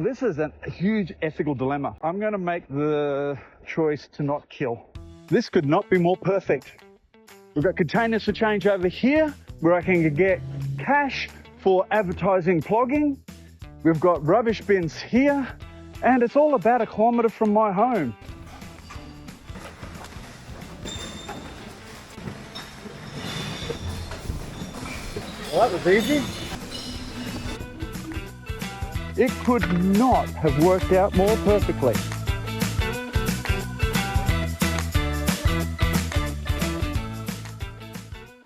this is a huge ethical dilemma. I'm going to make the choice to not kill. This could not be more perfect. We've got containers for change over here where I can get cash for advertising plogging. We've got rubbish bins here, and it's all about 1 kilometre from my home. Well, that was easy. It could not have worked out more perfectly.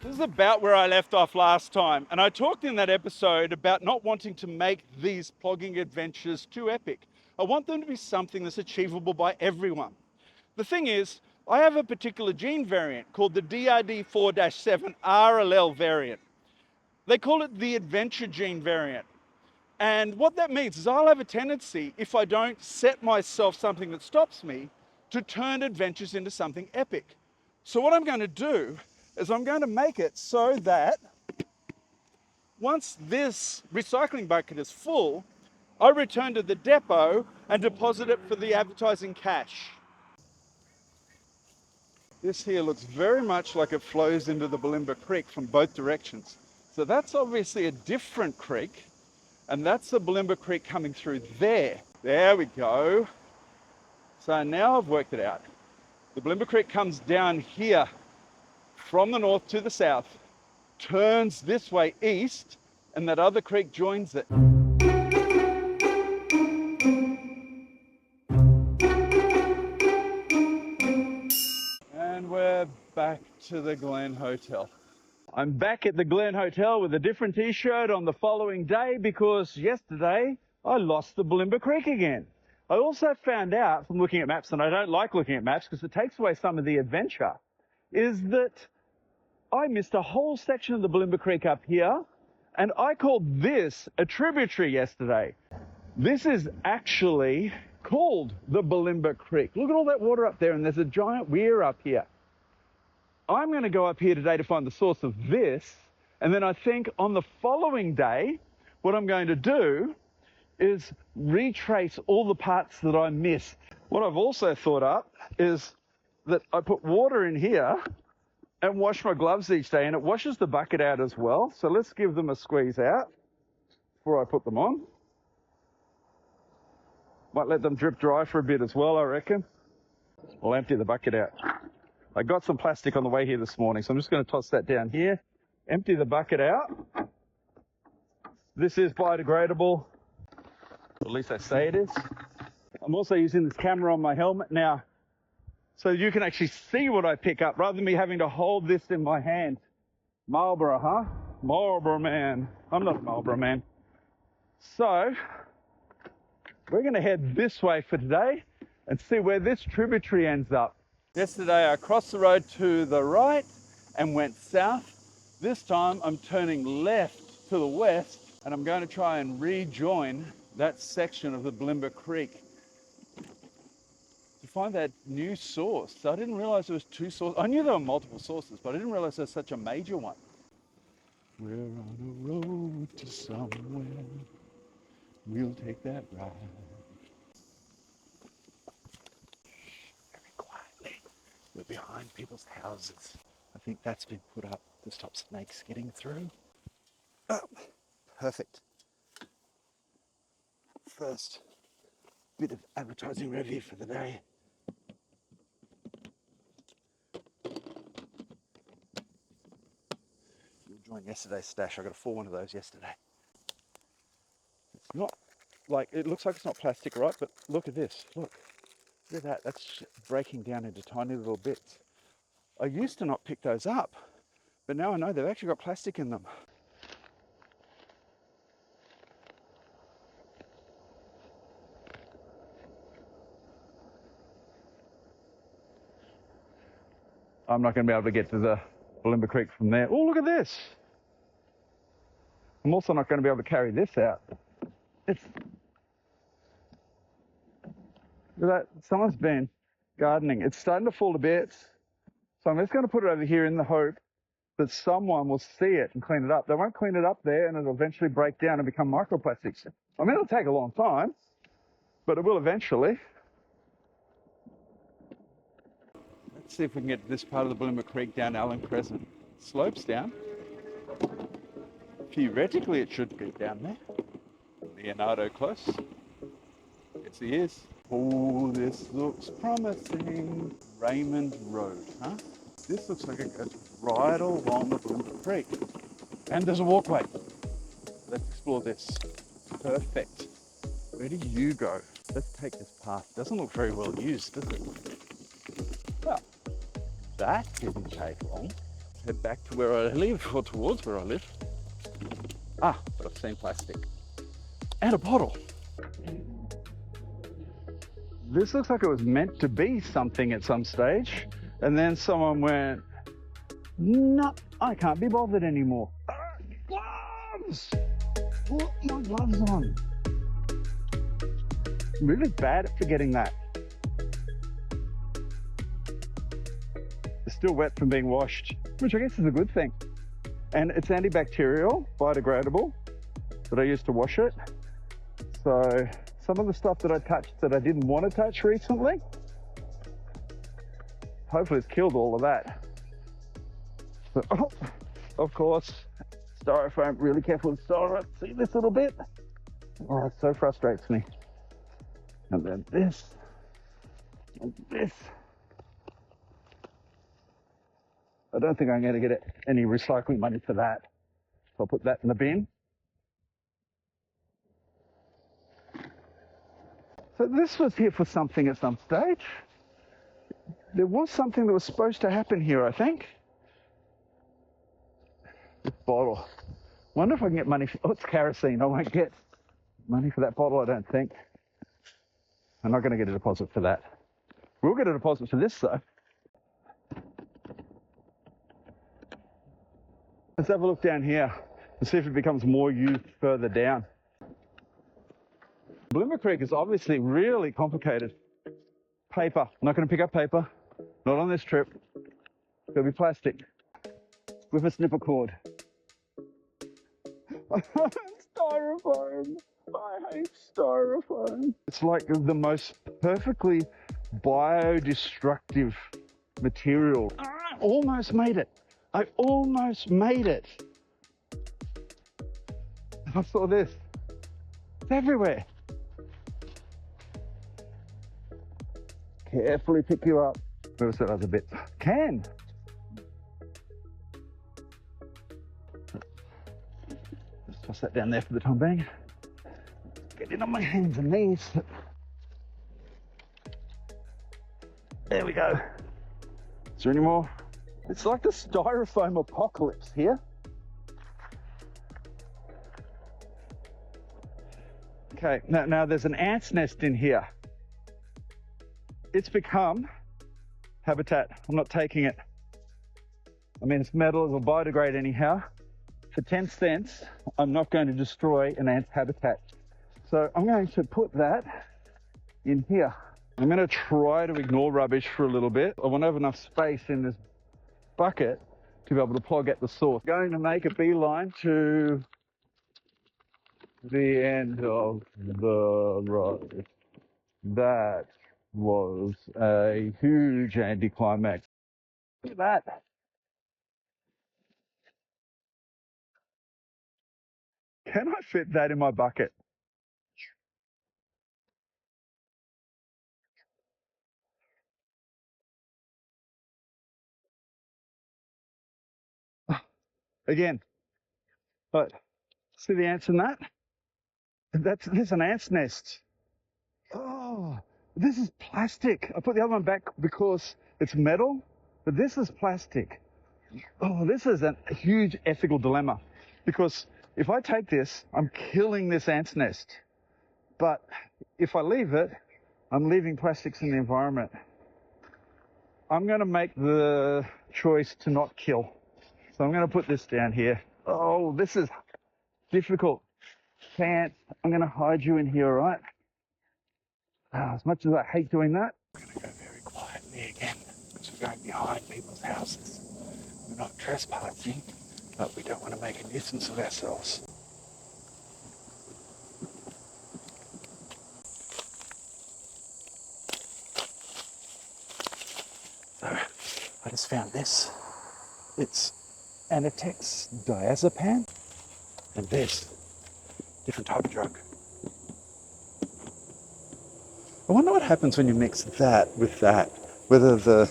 This is about where I left off last time, and I talked in that episode about not wanting to make these plogging adventures too epic. I want them to be something that's achievable by everyone. The thing is, I have a particular gene variant called the DRD4-7 RLL variant. They call it the adventure gene variant. And what that means is I'll have a tendency, if I don't set myself something that stops me, to turn adventures into something epic. So what I'm going to do is I'm going to make it so that once this recycling bucket is full, I return to the depot and deposit it for the advertising cash. This here looks very much like it flows into the Bulimba Creek from both directions. So that's obviously a different creek, and that's the Bulimba Creek coming through there. There we go. So now I've worked it out. The Bulimba Creek comes down here from the north to the south, turns this way east, and that other creek joins it. And we're back to the Glen Hotel. I'm back at the Glen Hotel with a different t-shirt on the following day because yesterday I lost the Bulimba Creek again. I also found out from looking at maps, and I don't like looking at maps because it takes away some of the adventure, is that I missed a whole section of the Bulimba Creek up here, and I called this a tributary yesterday. This is actually called the Bulimba Creek. Look at all that water up there, and there's a giant weir up here. I'm going to go up here today to find the source of this, and then I think on the following day, what I'm going to do is retrace all the parts that I missed. What I've also thought up is that I put water in here and wash my gloves each day, and it washes the bucket out as well. So let's give them a squeeze out before I put them on. Might let them drip dry for a bit as well, I reckon. I'll empty the bucket out. I got some plastic on the way here this morning, so I'm just going to toss that down here, empty the bucket out. This is biodegradable, at least I say it is. I'm also using this camera on my helmet now, so you can actually see what I pick up, rather than me having to hold this in my hand. Marlboro, huh? Marlboro man. I'm not a Marlboro man. So, we're going to head this way for today and see where this tributary ends up. Yesterday I crossed the road to the right and went south. This time I'm turning left to the west, and I'm going to try and rejoin that section of the Bulimba Creek to find that new source. So I didn't realize there was two sources. I knew there were multiple sources, but I didn't realize there was such a major one. We're on a road to somewhere. We'll take that ride. We're behind people's houses. I think that's been put up to stop snakes getting through. Oh, perfect. First bit of advertising review for the day. You'll join yesterday's stash. I got a full one of those yesterday. It's not like, it looks like it's not plastic, right? But look at this, look. Look at that, that's breaking down into tiny little bits. I used to not pick those up, but now I know they've actually got plastic in them. I'm not going to be able to get to the Bulimba Creek from there. Oh, look at this. I'm also not going to be able to carry this out. Look at that, someone's been gardening. It's starting to fall to bits. So I'm just going to put it over here in the hope that someone will see it and clean it up. They won't clean it up there, and it'll eventually break down and become microplastics. I mean, it'll take a long time, but it will eventually. Let's see if we can get this part of the Bulimba Creek down Allen Crescent. Slopes down. Theoretically, it should be down there. Leonardo close. Yes, he is. Oh, this looks promising. Raymond Road, huh? This looks like it goes right along the Bulimba Creek. And there's a walkway. Let's explore this. Perfect. Where do you go? Let's take this path. Doesn't look very well used, does it? Well, that didn't take long. Head back to where I live, or towards where I live. Ah, but I've seen plastic. And a bottle. This looks like it was meant to be something at some stage. And then someone went, no, I can't be bothered anymore. Gloves! Put my gloves on. I'm really bad at forgetting that. It's still wet from being washed, which I guess is a good thing. And it's antibacterial, biodegradable, but I used to wash it. So some of the stuff that I touched that I didn't want to touch recently, hopefully it's killed all of that. But, oh, of course, styrofoam, really careful with styrofoam. See this little bit? Oh, it so frustrates me. And then this, and this. I don't think I'm going to get any recycling money for that. So I'll put that in the bin. So this was here for something at some stage. There was something that was supposed to happen here, I think. This bottle. Wonder if I can get money for, oh, it's kerosene. I won't get money for that bottle, I don't think. I'm not going to get a deposit for that. We'll get a deposit for this, though. Let's have a look down here and see if it becomes more used further down. Bulimba Creek is obviously really complicated. Paper. I'm not going to pick up paper. Not on this trip. It's going to be plastic. With a snipper cord. Styrofoam. I hate styrofoam. It's like the most perfectly biodestructive material. I almost made it. I almost made it. I saw this. It's everywhere. Carefully pick you up. Whoever said I was a bit. Can. Just toss that down there for the time being. Get in on my hands and knees. There we go. Is there any more? It's like the styrofoam apocalypse here. Okay, now there's an ant's nest in here. It's become habitat. I'm not taking it. I mean, it's metal, it'll biodegrade anyhow. For 10 cents, I'm not going to destroy an ant's habitat. So I'm going to put that in here. I'm going to try to ignore rubbish for a little bit. I want to have enough space in this bucket to be able to plug at the source. Going to make a beeline to the end of the road. That was a huge anticlimax. Look at that. Can I fit that in my bucket? Again, but see the ants in that? There's an ant's nest. Oh, this is plastic. I put the other one back because it's metal, but this is plastic. Oh, this is a huge ethical dilemma because if I take this, I'm killing this ant's nest. But if I leave it, I'm leaving plastics in the environment. I'm going to make the choice to not kill. So I'm going to put this down here. Oh, this is difficult. Can't. I'm going to hide you in here, all right? As much as I hate doing that. We're going to go very quietly again because we're going behind people's houses. We're not trespassing, but we don't want to make a nuisance of ourselves. I just found this. It's Anatex diazepam and this different type of drug. I wonder what happens when you mix that with that, whether the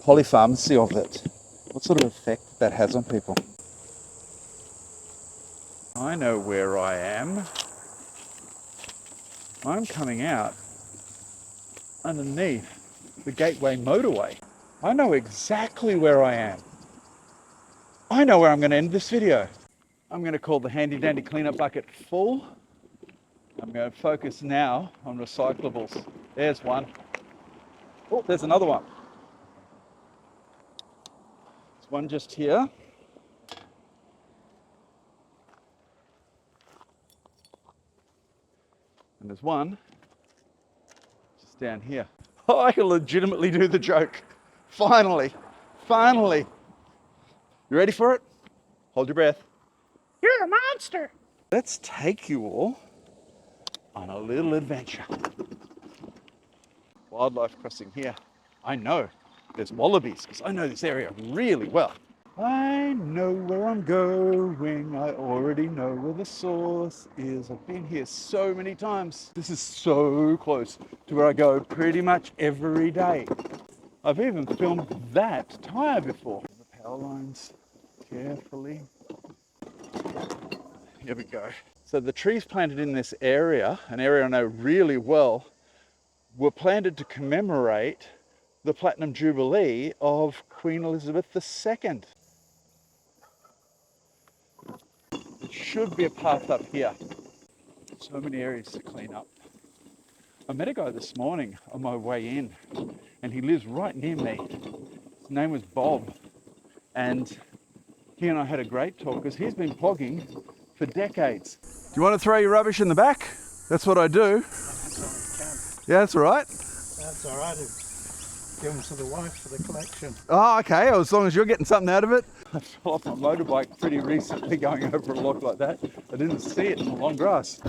polypharmacy of it, what sort of effect that has on people. I know where I am. I'm coming out underneath the Gateway motorway. I know exactly where I am. I know where I'm going to end this video. I'm going to call the handy dandy cleanup bucket full. I'm going to focus now on recyclables. There's one. Oh, there's another one. There's one just here. And there's one just down here. Oh, I can legitimately do the joke. Finally. Finally. You ready for it? Hold your breath. You're a monster. Let's take you all on a little adventure. Wildlife crossing here. I know there's wallabies because I know this area really well. I know where I'm going. I already know where the source is. I've been here so many times. This is so close to where I go pretty much every day. I've even filmed that tire before. The power lines carefully. Here we go. So the trees planted in this area, an area I know really well, were planted to commemorate the Platinum Jubilee of Queen Elizabeth II. There should be a path up here. So many areas to clean up. I met a guy this morning on my way in, and he lives right near me. His name was Bob, and he and I had a great talk because he's been plogging for decades. Do you want to throw your rubbish in the back? That's what I do. Yeah, that's all right. That's all right. Give them to the wife for the collection. Oh, okay. As long as you're getting something out of it. I fell off my motorbike pretty recently going over a log like that. I didn't see it in the long grass.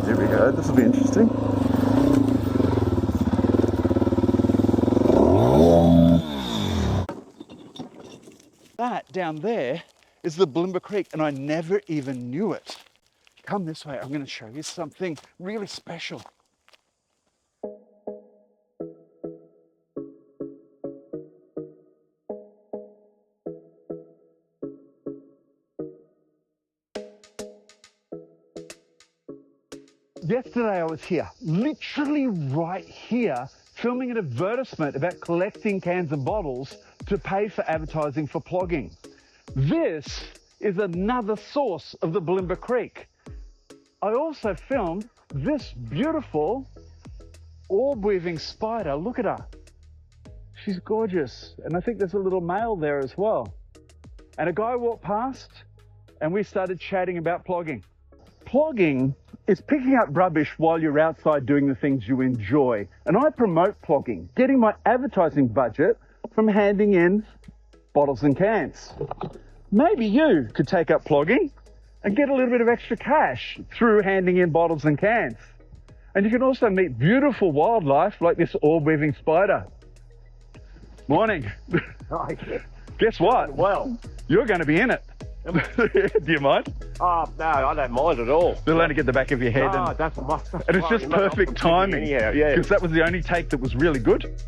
Here we go. This will be interesting. That down there is the Bulimba Creek, and I never even knew it. Come this way. I'm going to show you something really special. Yesterday I was here, literally right here, filming an advertisement about collecting cans and bottles to pay for advertising for plogging. This is another source of the Bulimba Creek. I also filmed this beautiful orb-weaving spider. Look at her. She's gorgeous. And I think there's a little male there as well. And a guy walked past and we started chatting about plogging. Plogging is picking up rubbish while you're outside doing the things you enjoy. And I promote plogging, getting my advertising budget from handing in bottles and cans. Maybe you could take up plogging and get a little bit of extra cash through handing in bottles and cans. And you can also meet beautiful wildlife like this orb-weaving spider. Morning. Hi. Guess what? Well. You're going to be in it. Do you mind? Oh, no, I don't mind at all. They'll only get the back of your head. No, and that's it's just perfect timing. Anyhow, yeah. Because that was the only take that was really good.